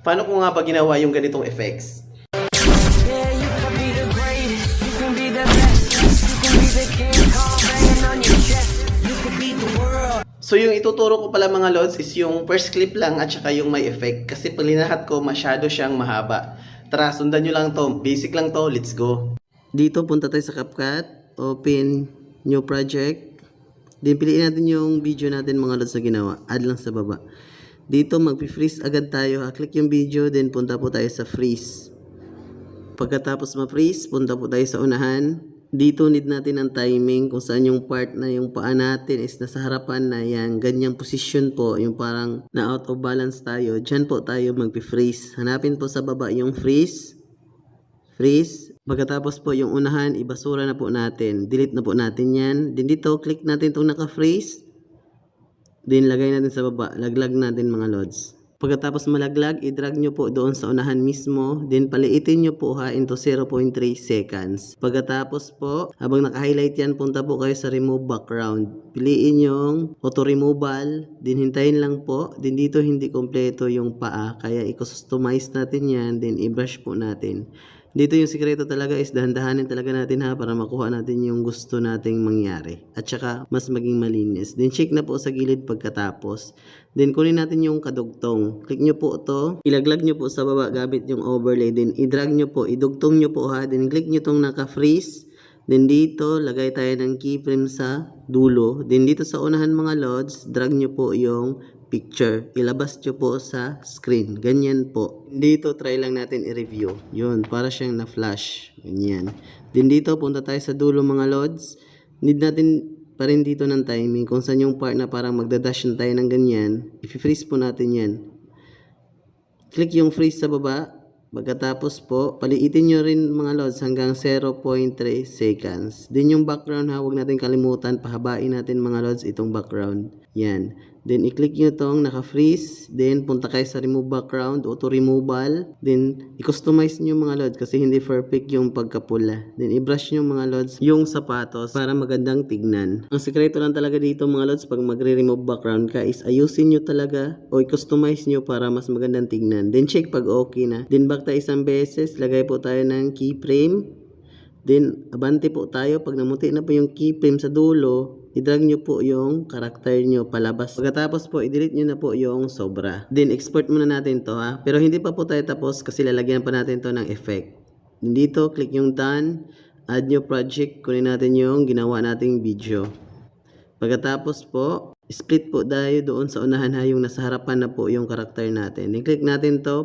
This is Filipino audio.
Paano ko nga ba ginawa yung ganitong effects? Yeah, you can be the greatest, you can be the best, you can be the king, Kong banging on your chest, you can beat the world. So yung ituturo ko pala mga lods is yung first clip lang at saka yung may effect. Kasi pag linahat ko masyado siyang mahaba. Tara, sundan nyo lang to. Basic lang to. Let's go. Dito punta tayo sa CapCut. Open new project. Then piliin natin yung video natin mga lods na ginawa. Add lang sa baba. Dito mag-freeze agad tayo. Click yung video. Then punta po tayo sa freeze. Pagkatapos ma-freeze, punta po tayo sa unahan. Dito need natin ang timing kung saan yung part na yung paa natin is nasa harapan na yan. Ganyang position po, yung parang na out of balance tayo. Diyan po tayo mag-freeze. Hanapin po sa baba yung freeze. Freeze. Pagkatapos po yung unahan, ibasura na po natin. Delete na po natin yan. Then dito, click natin itong naka-freeze. Then lagay natin sa baba. Laglag natin mga lods. Pagkatapos malaglag, i-drag nyo po doon sa unahan mismo. Then paliitin nyo po ha into 0.3 seconds. Pagkatapos po, habang naka-highlight yan, punta po kayo sa remove background. Piliin yung auto removal. Then hintayin lang po. Then dito hindi kompleto yung paa. Kaya i-customize natin yan. Then i-brush po natin. Dito yung sikreto talaga is dahan-dahanin talaga natin ha para makuha natin yung gusto nating mangyari. At saka mas maging malinis. Then check na po sa gilid pagkatapos. Then kunin natin yung kadugtong. Click nyo po ito. Ilaglag nyo po sa baba gamit yung overlay. Then i-drag nyo po. Idugtong nyo po ha. Then click nyo tong naka-freeze. Then dito lagay tayo ng keyframe sa dulo. Then dito sa unahan mga lods, drag nyo po yung picture. Ilabas nyo po sa screen. Ganyan po. Dito try lang natin i-review. Yun, para siyang na-flash. Ganyan. Then dito punta tayo sa dulo mga lods. Need natin pa rin dito ng timing. Kung saan yung part na parang magdadash na tayo ng ganyan. I-freeze po natin yan. Click yung freeze sa baba. Pagkatapos po, paliitin nyo rin mga lods hanggang 0.3 seconds. Then yung background ha, huwag natin kalimutan. Pahabain natin mga lods itong background. Yan. Then i-click nyo itong naka-freeze. Then punta kayo sa remove background, auto removal. Then i-customize nyo mga lods kasi hindi perfect yung pagkapula. Then i-brush nyo mga lods yung sapatos para magandang tignan. Ang sekreto lang talaga dito mga lods pag magre-remove background ka is ayusin nyo talaga o i-customize nyo para mas magandang tignan. Then check pag okay na. Then back tayo isang beses. Lagay po tayo ng keyframe. Then abante po tayo. Pag namuti na po yung keyframe sa dulo, i-drag nyo po yung karakter nyo palabas. Pagkatapos po, i-delete nyo na po yung sobra. Then, export muna natin to ha. Pero hindi pa po tayo tapos kasi lalagyan pa natin to ng effect. Dito, click yung done. Add new project. Kunin natin yung ginawa nating video. Pagkatapos po, split po tayo doon sa unahan ha. Yung nasa harapan na po yung karakter natin. Then, click natin to.